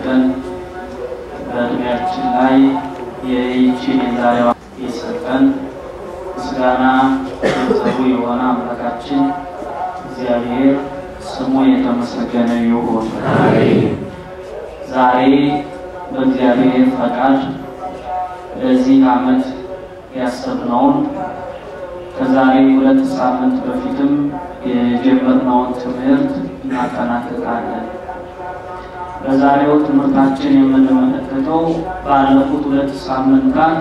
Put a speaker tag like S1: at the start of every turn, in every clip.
S1: ጠብቀን በእድሜያችን ላይ የይህችን የዛሬዋ የሰጠን ምስጋና ገንዘቡ የሆነ አምላካችን እግዚአብሔር ስሙ የተመሰገነ ይሁን። ዛሬ በእግዚአብሔር ፈቃድ ለዚህ ዓመት ያሰብነውን ከዛሬ 2 ሳምንት በፊትም የጀመርነውን ትምህርት እናጠናቅቃለን። በዛሬው ትምህርታችን የምንመለከተው ባለፉት 2 ሳምንታት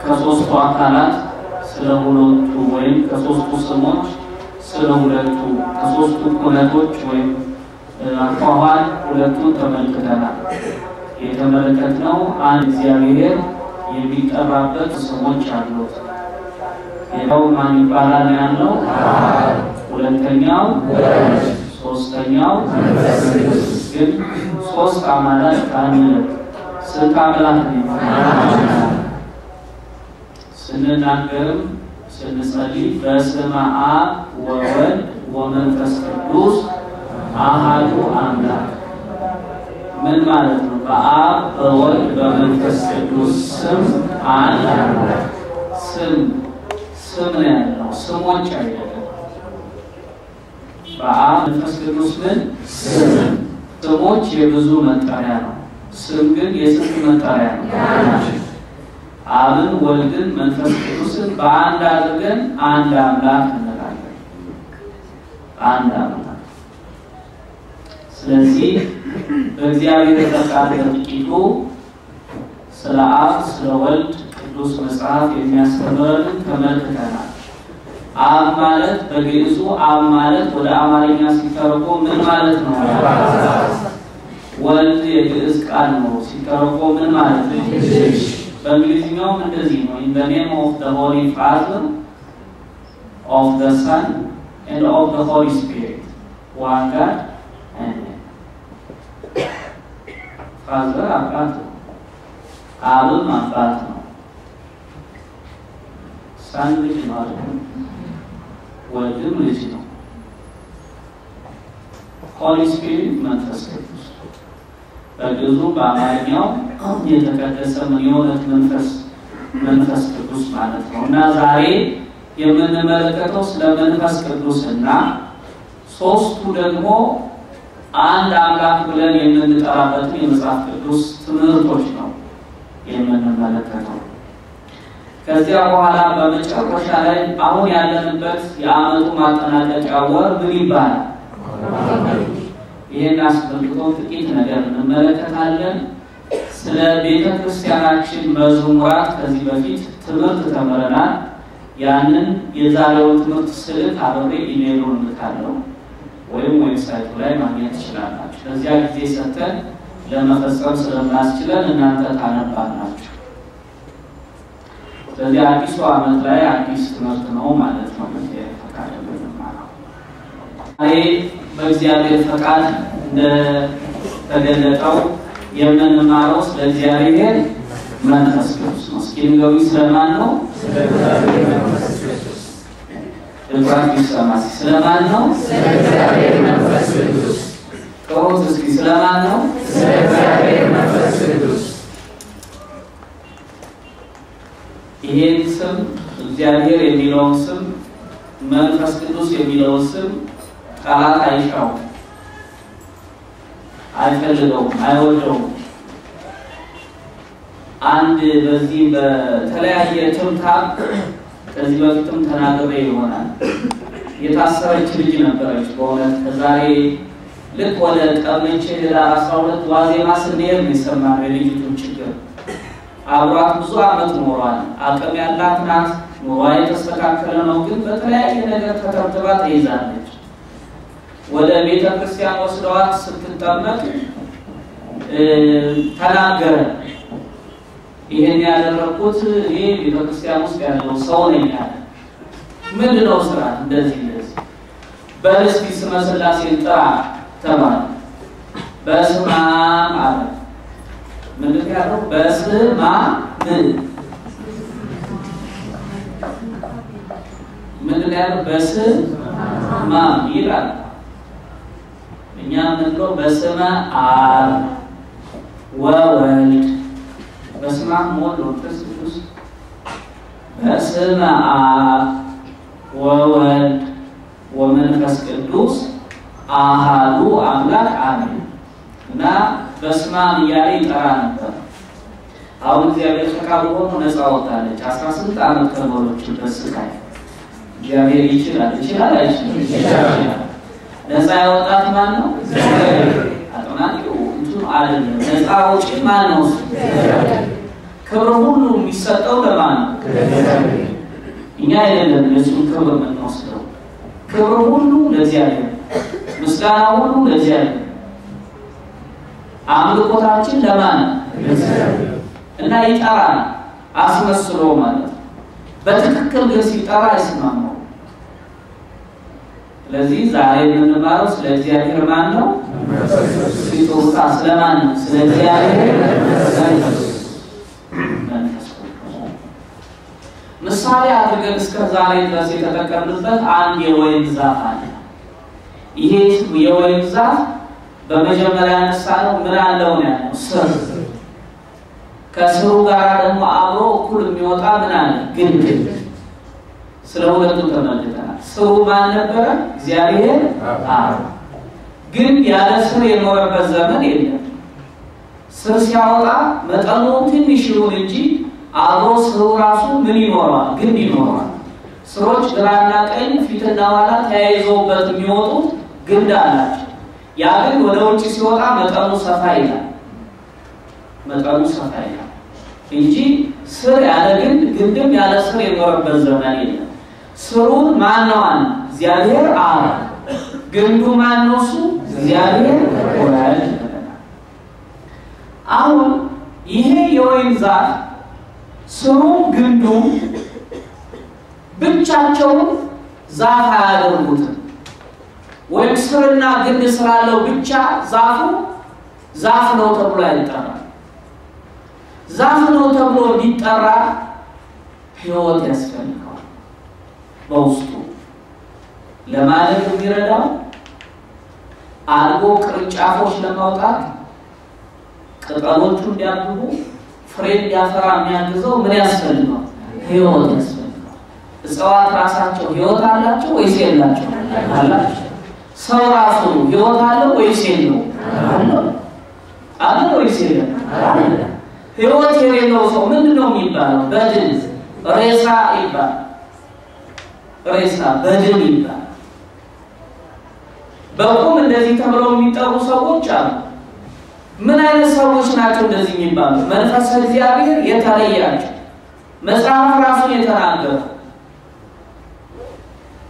S1: ከሶስቱ አካላት ስለ ሁለቱ ወይም ከሶስቱ ስሞች ስለ ሁለቱ ከሶስቱ ኩነቶች ወይም አቋዋል ሁለቱን ተመልክተናል። የተመለከትነው አንድ እግዚአብሔር የሚጠራበት ስሞች አሉት። የው ማን ይባላል ያለው? ሁለተኛው ሶስተኛው ግን ሶስት አማላጅ ካህናት ስንት አምላክ ነው? ስንናገርም ስንጸልይ በስመ አብ ወወልድ ወመንፈስ ቅዱስ አሐዱ አምላክ ምን ማለት ነው? በአብ በወልድ በመንፈስ ቅዱስ ስም አንድ አምላክ። ስም ነው፣ ስሞች አይደለም። በአብ መንፈስ ቅዱስ ምን ስሞች የብዙ መጠሪያ ነው። ስም ግን የስንት መጠሪያ ነው? አብን ወልድን መንፈስ ቅዱስን በአንድ አድርገን አንድ አምላክ እንላለን። አንድ አምላክ። ስለዚህ በእግዚአብሔር ፈቃድ ጥቂቱ ስለ አብ ስለ ወልድ ቅዱስ መጽሐፍ የሚያስተምረን ተመልክተናል። አብ ማለት በግዕዙ አብ ማለት ወደ አማርኛ ሲተረጎም ምን ማለት ነው? ወልድ የግዕዝ ቃል ነው። ሲተረጎም ምን ማለት ነው? በእንግሊዝኛውም እንደዚህ ነው። in the name of the Holy Father, of the Son and of the Holy Spirit, one God. Father አባት ነው። አብም አባት ነው። Son ልጅ ነው አይደል? ወልድም ልጅ ነው። Holy Spirit መንፈስ ቅዱስ በግዕዙ በአማርኛው የተቀደሰ የሆነት መንፈስ ቅዱስ ማለት ነው። እና ዛሬ የምንመለከተው ስለ መንፈስ ቅዱስና ሶስቱ ደግሞ አንድ አምላክ ብለን የምንጠራበት የመጽሐፍ ቅዱስ ትምህርቶች ነው የምንመለከተው። ከዚያ በኋላ በመጨረሻ ላይ አሁን ያለንበት የዓመቱ ማጠናቀቂያ ወር ምን ይባላል? ይሄን አስመልክቶ ጥቂት ነገር እንመለከታለን። ስለ ቤተክርስቲያናችን መዝሙራት ከዚህ በፊት ትምህርት ተመረናል። ያንን የዛሬው ትምህርት ስልክ አብሬ ኢሜይሉን ልካለሁ ወይም ዌብሳይቱ ላይ ማግኘት ትችላላችሁ። ከዚያ ጊዜ ሰጥተን ለመፈጸም ስለማስችለን እናንተ ታነባላችሁ። ስለዚህ አዲሱ ዓመት ላይ አዲስ ትምህርት ነው ማለት ነው። በእግዚአብሔር ፈቃድ የምንማረው በእግዚአብሔር ፈቃድ እንደተገለጠው የምንማረው ስለ እግዚአብሔር መንፈስ ቅዱስ ነው። እስኪ ንገሩኝ፣ ስለማን ነው? ስለ እግዚአብሔር መንፈስ ቅዱስ። ስለማን ነው? ስለ እግዚአብሔር መንፈስ ቅዱስ። ከሆነ እስኪ ስለማን ነው? ስለ እግዚአብሔር መንፈስ ቅዱስ። ይሄን ስም እግዚአብሔር የሚለውን ስም መንፈስ ቅዱስ የሚለውን ስም ቃላት አይሻው አይፈልገውም፣ አይወደውም። አንድ በዚህ በተለያየ ትምታም ከዚህ በፊትም ተናግሬ ይሆናል። የታሰረች ልጅ ነበረች። በእውነት ከዛሬ ልክ ወደ ቀመቼ ለላ 12 ዋዜማ ስንሄድ ነው የሰማነው የልጅቱን ችግር። አብሯት ብዙ ዓመት ኖሯል። አቅም ያላት ናት። ኑሯ የተስተካከለ ነው። ግን በተለያየ ነገር ተተብትባ ተይዛለች። ወደ ቤተክርስቲያን ወስደዋት ስትጠመቅ ተናገረ። ይሄን ያደረኩት ይሄ ቤተክርስቲያን ውስጥ ያለው ሰው ነኝ አለ። ምንድነው ስራ? እንደዚህ በርስቲ ስመ ሥላሴን ጥራ ተባለ። በስመ አብ አለ። ምንድነው ያለው? በስመ አብ ምንድነው ያለው? በስመ አብ ይላል። እኛ ምንለው በስመ አብ ወወልድ በስመ አብ ወወልድ ወመንፈስ ቅዱስ በስመ አብ ወወልድ ወመንፈስ ቅዱስ አሐዱ አምላክ አሜን እና በስመ አብ እያለ ይጠራ ነበር። አሁን እግዚአብሔር ፈቃዱ ሆኖ ነፃ ወጣለች። 18 ዓመት ከኖረችበት ስቃይ እግዚአብሔር ይችላል አይችልም? ነፃ ያወጣት ማን ነው? አጥናቂው እንትን አይደለም። ነፃ አውጪ ማን ነው? ክብር ሁሉ የሚሰጠው ለማን ነው? እኛ አይደለም ለሱም ክብር የምንወስደው። ክብር ሁሉ ለእግዚአብሔር፣ ምስጋና ሁሉ ለእግዚአብሔር፣ አምልኮታችን ለማን ነው? እና ይጠራል አስመስሎ ማለት በትክክል ግን ሲጠራ አይስማማው። ስለዚህ ዛሬ የምንማረው ስለ እግዚአብሔር ማን ነው? ሲጦታ ስለማን ነው? ስለ እግዚአብሔር መንፈስ ቅዱስ። ምሳሌ አድርገን እስከ ዛሬ ድረስ የተጠቀምንበት አንድ የወይን ዛፍ አለ። ይሄ የወይን ዛፍ በመጀመሪያ ያነሳነው ምን አለው ነው ያለው? ስር። ከስሩ ጋር ደግሞ አብሮ እኩል የሚወጣ ምን አለ? ግንድ። ስለሁለቱ ተመልክተናል። ስሩ ማን ነበረ? እግዚአብሔር አብ። ግን ያለ ስር የኖረበት ዘመን የለም። ስር ሲያወጣ መጠኑ ትንሽ ይሁን እንጂ አብሮ ስሩ ራሱ ምን ይኖረዋል? ግንድ ይኖረዋል። ስሮች ግራና ቀኝ ፊትና ኋላ ተያይዘውበት የሚወጡት ግንድ አላቸው። ያ ግን ወደ ውጭ ሲወጣ መጠኑ ሰፋ ይላል። እንጂ ስር ያለ ግንድ ግንድም ያለ ስር የኖረበት ዘመን የለም። ስሩን ማን ነው? እግዚአብሔር አብ። ግንዱ ማን ነው? እሱ እግዚአብሔር ወልድ። አሁን ይሄ የወይን ዛፍ ስሩ ግንዱ ብቻቸውን ዛፍ አያደርጉትም። ወይም ስርና ግንድ ስላለው ብቻ ዛፉ ዛፍ ነው ተብሎ አይጠራም። ዛፍ ነው ተብሎ እንዲጠራ ሕይወት ያስፈልገዋል። በውስጡ ለማለት የሚረዳው አልቦ ቅርንጫፎች ለማውጣት ቅጠሎቹ እንዲያብቡ ፍሬ እንዲያፈራ የሚያግዘው ምን ያስፈልገዋል? ሕይወት ያስፈልገዋል። እጽዋት ራሳቸው ሕይወት አላቸው ወይስ የላቸው? አላቸው። ሰው ራሱ ሕይወት አለው ወይስ የለው? አለው ወይስ የለም? አለው። ሕይወት የሌለው ሰው ምንድነው የሚባለው? በድን፣ ሬሳ ይባላል። ሬሳ በድን ይባላል። በቁም እንደዚህ ተብለው የሚጠሩ ሰዎች አሉ። ምን አይነት ሰዎች ናቸው እንደዚህ የሚባሉ? መንፈስ እግዚአብሔር የተለያቸው። መጽሐፍ ራሱ የተናገረው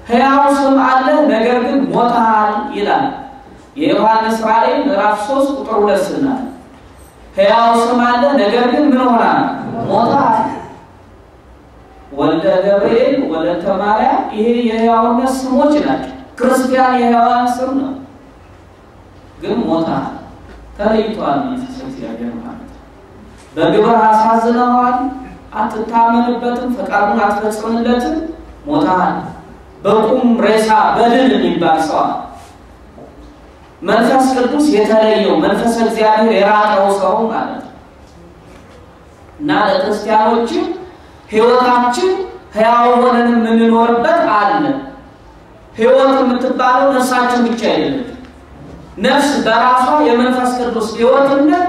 S1: ሕያው ስም አለ ነገር ግን ሞተሃል ይላል። የዮሐንስ ራእይ ምዕራፍ 3 ቁጥር 2 ስናል ሕያው ስም አለ ነገር ግን ምን ሆናል? ሞተሃል። ወልደ ገብርኤል ወለተ ማርያም ይሄ የሕያውነት ስሞች ናቸው። ክርስቲያን የሕያዋን ስም ነው። ግን ሞተሃል፣ ተለይቷል መንፈስ እግዚአብሔር ማለት በግብር አሳዝነዋል፣ አትታመንበትም፣ ፈቃዱን አትፈጽምለትም፣ ሞተሃል። በቁም ሬሳ በድን የሚባል ሰው መንፈስ ቅዱስ የተለየው መንፈስ እግዚአብሔር የራቀው ሰው ማለት ነው። እና ለክርስቲያኖች ሕይወታችን ሕያው ሆነን የምንኖርበት አለ። ሕይወት የምትባለው ነፍሳችን ብቻ አይደለም። ነፍስ በራሷ የመንፈስ ቅዱስ ሕይወትነት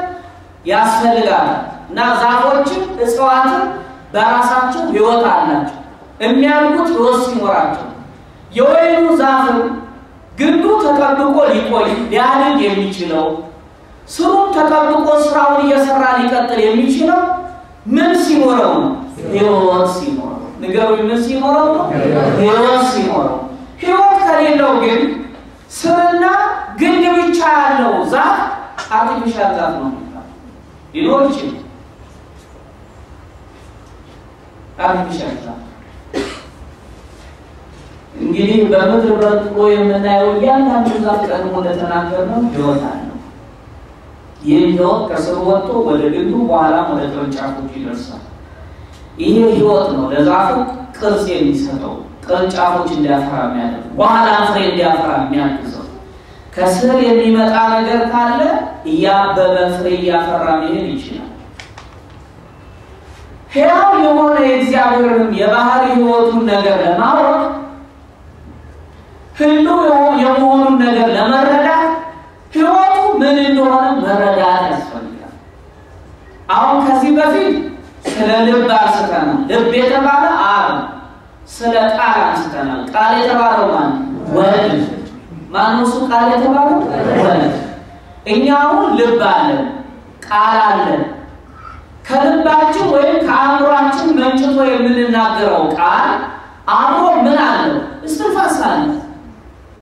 S1: ያስፈልጋል። እና ዛፎችን እጽዋትን በራሳቸው ሕይወት አላቸው። የሚያድጉት ሕይወት ሲኖራቸው የወይኑ ዛፍ ግንዱ ተጠብቆ ሊቆይ ሊያድግ የሚችለው ስሩም ተጠብቆ ስራውን እየሰራ ሊቀጥል የሚችለው ምን ሲኖረው ነው? ሕይወት ሲኖረው። ንገሩኝ፣ ምን ሲኖረው ነው? ሕይወት ሲኖረው። ሕይወት ከሌለው ግን ስርና ግንድ ብቻ ያለው ዛፍ አርቲፊሻል ዛፍ ነው ሊኖር ይችላል። አርቲፊሻል ዛፍ እንግዲህ በምድር በጥሎ የምናየው እያንዳንዱ ዛፍ ቀድሞ እንደተናገርነው ሕይወት አለው። ይህ ሕይወት ከስሩ ወጥቶ ወደ ግንዱ በኋላም ወደ ቅርንጫፎቹ ይደርሳል። ይሄ ሕይወት ነው ለዛፉ ቅርጽ የሚሰጠው፣ ቅርንጫፎች እንዲያፈራ የሚያደርገው፣ በኋላ ፍሬ እንዲያፈራ የሚያግዘው። ከስር የሚመጣ ነገር ካለ ያበበ ፍሬ ያፈራ መሄድ ይችላል። ሕያው የሆነ የእግዚአብሔርን የባህሪ ሕይወቱን ነገር ለማወቅ ህልው የመሆኑን ነገር ለመረዳት ሕይወቱ ምን እንደሆነ መረዳት ያስፈልጋል። አሁን ከዚህ በፊት ስለ ልብ አንስተናል። ልብ የተባለ አብ፣ ስለ ቃል አንስተናል። ቃል የተባለው ማን? ወልድ። ማነው እሱ ቃል የተባለው? ወልድ። እኛ አሁን ልብ አለን፣ ቃል አለን። ከልባችን ወይም ከአእምሯችን መንጭቶ የምንናገረው ቃል አእምሮ ምን አለው? እስትንፋስ አለው።